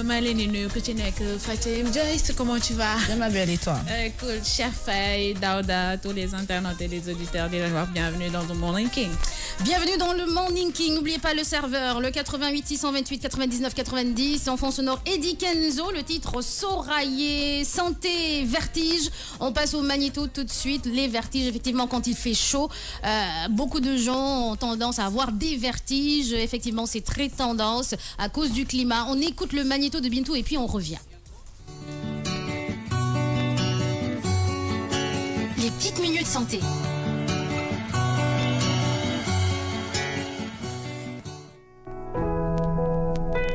Malène, Fatim Joyce, comment tu vas? Bien ma belle et toi? Cool, chef Faye, Dauda, tous les internautes et les auditeurs de la bienvenue dans le Morning King. Bienvenue dans le Morning King. N'oubliez pas le serveur, le 88 628 99 90. En fond sonore, Eddie Kenzo. Le titre Soraillé, santé, vertige. On passe au magnéto tout de suite. Les vertiges, effectivement, quand il fait chaud, beaucoup de gens ont tendance à avoir des vertiges. Effectivement, c'est très tendance à cause du climat. On écoute le magnéto de Bintou et puis on revient. Les petites minutes santé.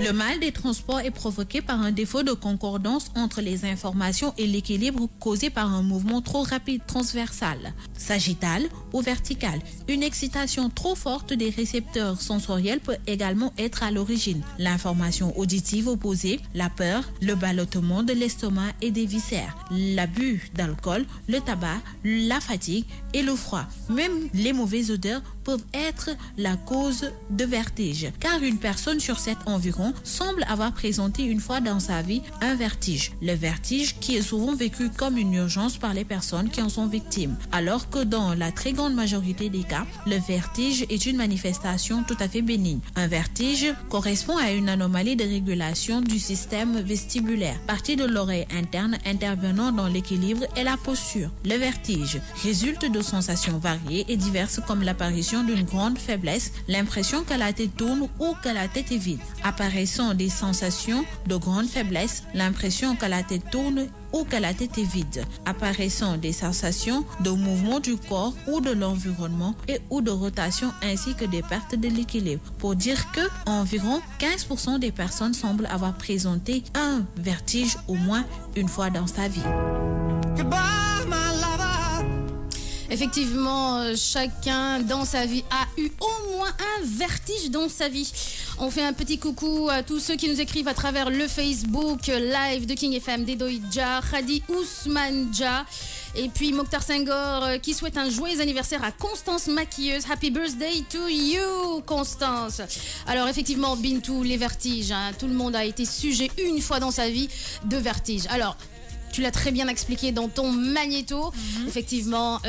Le mal des transports est provoqué par un défaut de concordance entre les informations et l'équilibre causé par un mouvement trop rapide transversal, sagittal ou vertical. Une excitation trop forte des récepteurs sensoriels peut également être à l'origine. L'information auditive opposée, la peur, le ballottement de l'estomac et des viscères, l'abus d'alcool, le tabac, la fatigue et le froid. Même les mauvaises odeurs peuvent être la cause de vertige, car une personne sur 7 environ semble avoir présenté une fois dans sa vie un vertige. Le vertige qui est souvent vécu comme une urgence par les personnes qui en sont victimes, alors que dans la très grande majorité des cas, le vertige est une manifestation tout à fait bénigne. Un vertige correspond à une anomalie de régulation du système vestibulaire, partie de l'oreille interne intervenant dans l'équilibre et la posture. Le vertige résulte de sensations variées et diverses comme l'apparition d'une grande faiblesse, l'impression que la tête tourne ou que la tête est vide. Apparaissant des sensations de grande faiblesse, l'impression que la tête tourne ou que la tête est vide. Apparaissant des sensations de mouvement du corps ou de l'environnement et ou de rotation ainsi que des pertes de l'équilibre. Pour dire que environ 15% des personnes semblent avoir présenté un vertige au moins une fois dans sa vie. Effectivement, chacun dans sa vie a eu au moins un vertige dans sa vie. On fait un petit coucou à tous ceux qui nous écrivent à travers le Facebook live de King FM, Dedoïdja, Khadi Ousmanja. Et puis Mokhtar Senghor qui souhaite un joyeux anniversaire à Constance Maquilleuse. Happy birthday to you, Constance. Alors effectivement, Bintou, les vertiges. Tout le monde a été sujet une fois dans sa vie de vertiges. Alors, tu l'as très bien expliqué dans ton magnéto. Effectivement,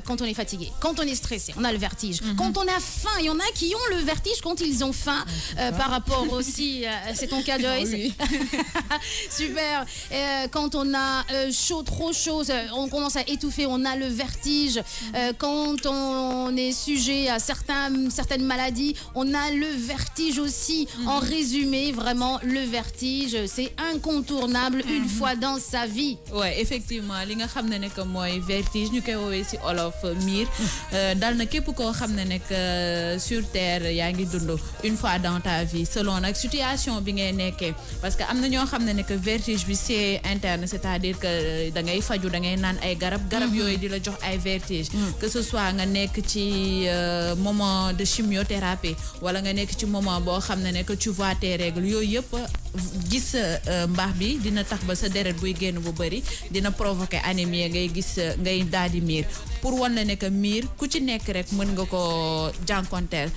quand on est fatigué, quand on est stressé, on a le vertige. Quand on a faim, il y en a qui ont le vertige quand ils ont faim. Par rapport aussi, c'est ton cas, Joyce. Oui. Super. Quand on a chaud, trop chaud, on commence à étouffer, on a le vertige. Quand on est sujet à certaines maladies, on a le vertige aussi. En résumé, vraiment, le vertige, c'est incontournable une fois dans sa vie. Ouais, effectivement, li nga xamné nek moy vertige ñu koy wowe ci olof miir dal na képp ko xamné nek sur terre yaa ngi dund une fois dans ta vie selon nak situation bi ngay nekké parce que amna ñoo xamné nek vertige bi c'est interne, c'est-à-dire que da ngay faju da ngay naan ay garab yoy di la jox ay vertige que ce soit nga nekk ci moment de chimiothérapie wala nga nekk ci moment bo xamné nek tu vois tes règles yoy yep gis mbax bi dina tax ba sa deret buy génn bu bari dina provoquer anémie ngay gis ngay daldi miir pour wan la ne que miir ku ci nekk rek mën nga ko jànkonteel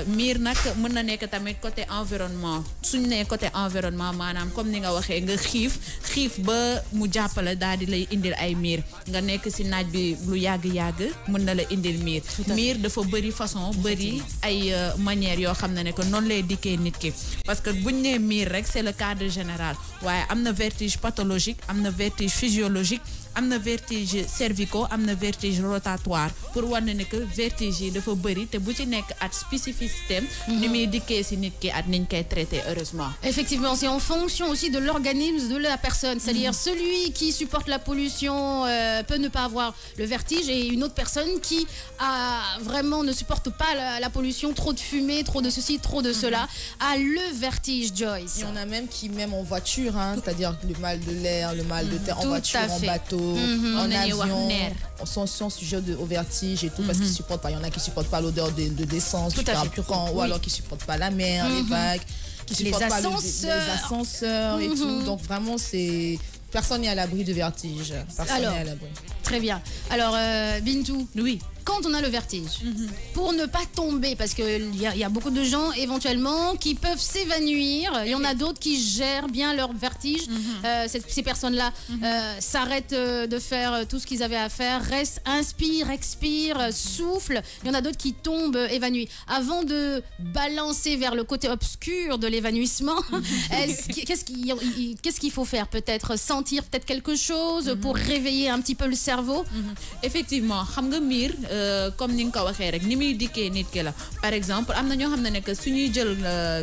miir nag mën na nekk tamit côté environnement suñ ne côté environnement maanaam comme ni nga waxee nga xiif ba mu jàppale daldi lay indil ay miir nga nekk ci naaj bi lu yàgg mën na la indil miir dafa bari façon bari ay manière yoo xam ne que noonu lay dikkee nit ki parce que buñ ne miir rek c'est le cadre général waaye am na vertige pathologique am na vertige physiologique am na vertige cervicaux am na vertige rotatoire pour wane ne que vertige yi dafa bëri te bu ci nekk at spécificité ni muy dikkee si nit ki at niñ koy traité heureusement. Effectivement, c'est en fonction aussi de l'organisme de la personne, c'est-à-dire celui qui supporte la pollution peut ne pas avoir le vertige et une autre personne qui vraiment ne supporte pas la pollution, trop de fumée, trop de ceci, trop de cela, a le vertige, Joyce. Il y en a même qui, même en voiture, c'est-à-dire le mal de l'air, le mal de terre, en voiture, en bateau, en avion, sont sujets au vertige et tout parce qu'ils supportent pas. Il y en a qui supportent pas l'odeur de l'essence, du carburant, ou alors qui supportent pas la mer, les vagues, qui supportent pas les ascenseurs et tout. Donc vraiment, c'est personne n'est à l'abri de vertige. Personne n'est à l'abri. Très bien. Alors, Bintou, oui. quand on a le vertige, pour ne pas tomber, parce qu'il y a beaucoup de gens éventuellement qui peuvent s'évanouir. Il y en a d'autres qui gèrent bien leur vertige. Ces personnes-là s'arrêtent de faire tout ce qu'ils avaient à faire, restent, inspirent, expirent, soufflent. Il y en a d'autres qui tombent évanouis. Avant de balancer vers le côté obscur de l'évanouissement, qu'est-ce qu'il faut faire? Peut-être sentir peut-être quelque chose pour réveiller un petit peu le cerveau. Effectivement, xam nga miir comme ni nga ko waxee rek ni muy dikkee nit ki la. Par exemple am na ñoo xam ne que suñuy jël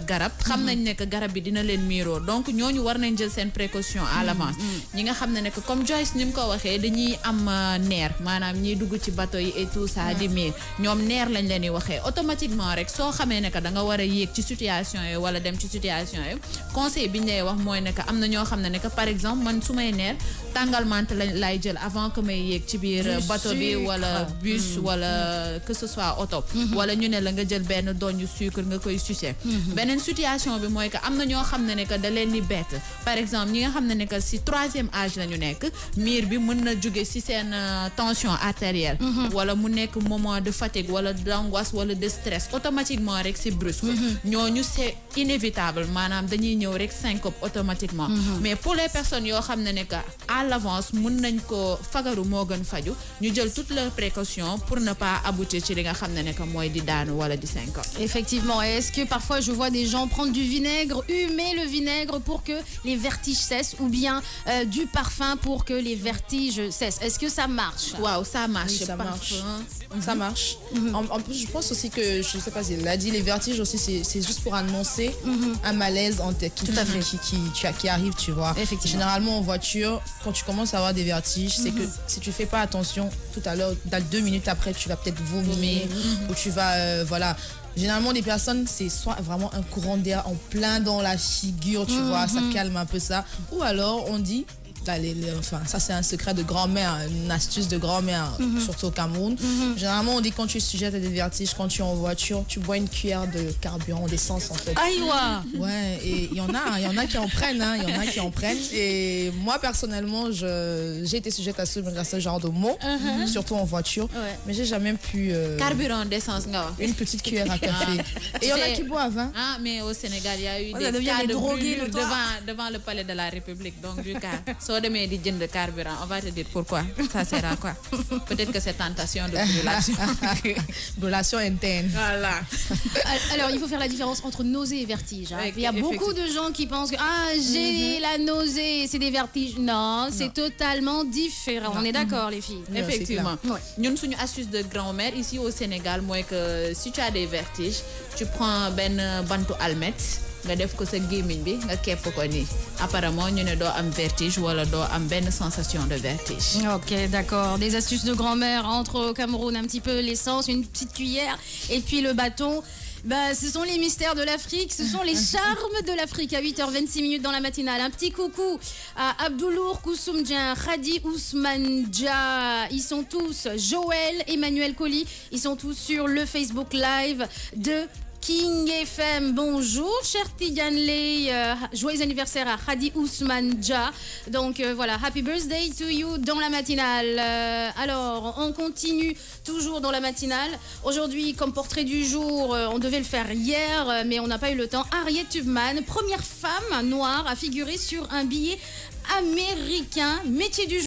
garab xam nañ ne que garab bi dina leen miiroo, donc ñooñu war nañ jël seen précaution à l'avance. ñi nga xam ne que comme Joyce ni mu ko waxee dañuy am neer, maanaam ñiy dugg ci bateau yi et tout ça di miir, ñoom neer lañ leen di waxee. Automatiquement rek soo xamee ne que da nga war a yéeg ci situation yi wala dem ci situation yi, conseil bi ñu lay wax mooy ne que am na ñoo xam ne que par exemple man su may neer tàngal mante lay jël avant que may yéeg ci biir bateau bi wala bus wala que ce soit auto wala ñu ne la nga jël benn doñu sucre nga koy sucer. Beneen situation bi mooy que am na ñoo xam ne que da leen di bett. Par exemple ñi nga xam ne que si 3e âge la ñu nekk, miir bi mën na jóge si seen tension artérielle wala mu nekk moment de fatigue wala d'angoisse wala de stress, automatiquement rek c'est brusque. ñooñu c'est inévitable, maanaam dañuy ñëw rek syncope automatiquement. Mais pour les personnes yoo xam ne que à l'avance mën nañ ko fagaru moo gën faju, ñu jël toutes leurs précautions pour ne pas aboutir ci li nga xam ne que mooy di daanu wala di syncope. Effectivement, est-ce que parfois je vois des gens prendre du vinaigre, humer le vinaigre pour que les vertiges cessent, ou bien du parfum pour que les vertiges cessent? Est-ce que ça marche? Waouh, ça marche. Oui, ça marche. Ça marche. En plus, je pense aussi que, je ne sais pas si elle l'a dit, les vertiges aussi, c'est juste pour annoncer un malaise en tête qui arrive, tu vois. Généralement en voiture, quand tu commences à avoir des vertiges, c'est que si tu fais pas attention, tout à l'heure, dans 2 minutes après, tu vas peut-être vomir ou tu vas, voilà. Généralement, les personnes, c'est soit vraiment un courant d'air en plein dans la figure, tu vois, ça calme un peu ça. Ou alors, on dit, enfin, ça c'est un secret de grand-mère, une astuce de grand-mère, surtout au Cameroun. Généralement, on dit quand tu es sujette à des vertiges, quand tu es en voiture, tu bois une cuillère de carburant, d'essence en fait. Aïwa! Ouais, et il y en a qui en prennent, hein, il y en a qui en prennent. Et moi, personnellement, j'ai été sujette à ce genre de mots, surtout en voiture, mais j'ai jamais pu... Carburant d'essence, non. Une petite cuillère à café. Et il y en a qui boivent, hein. Ah, mais au Sénégal, il y a eu des cas de brûlure devant le palais de la République, donc du cas. De dizaines de carburant, on va te dire pourquoi. Ça sert à quoi? Peut-être que c'est tentation de brûlation. Brûlation interne. Voilà. Alors, il faut faire la différence entre nausée et vertige. Hein. Il y a beaucoup de gens qui pensent que j'ai la nausée, c'est des vertiges. Non, c'est totalement différent. On est d'accord, les filles. Effectivement. Nous avons une astuce de grand-mère ici au Sénégal, moi, que si tu as des vertiges, tu prends ben bantu almet, nga def ko sa gémmiñ bi nga képp ko ni. Apparemment ñu ne doo am vertige wala doo am benn sensation de vertige. Ok, d'accord. Des astuces de grand-mère entre au Cameroun, un petit peu l'essence, une petite cuillère et puis le bâton. Bah, ce sont les mystères de l'Afrique, ce sont les charmes de l'Afrique à 8h26 dans la matinale. Un petit coucou à Abdoulour Koussoumdien, Khadi Ousmane Dia, ils sont tous, Joël, Emmanuel Colli, ils sont tous sur le Facebook Live de King FM. Bonjour, cher Tidiane Ley. Joyeux anniversaire à Khadi Ousmane Dia. Donc voilà, happy birthday to you dans la matinale. Alors, on continue toujours dans la matinale. Aujourd'hui, comme portrait du jour, on devait le faire hier, mais on n'a pas eu le temps. Harriet Tubman, première femme noire à figurer sur un billet américain. Métier du jour.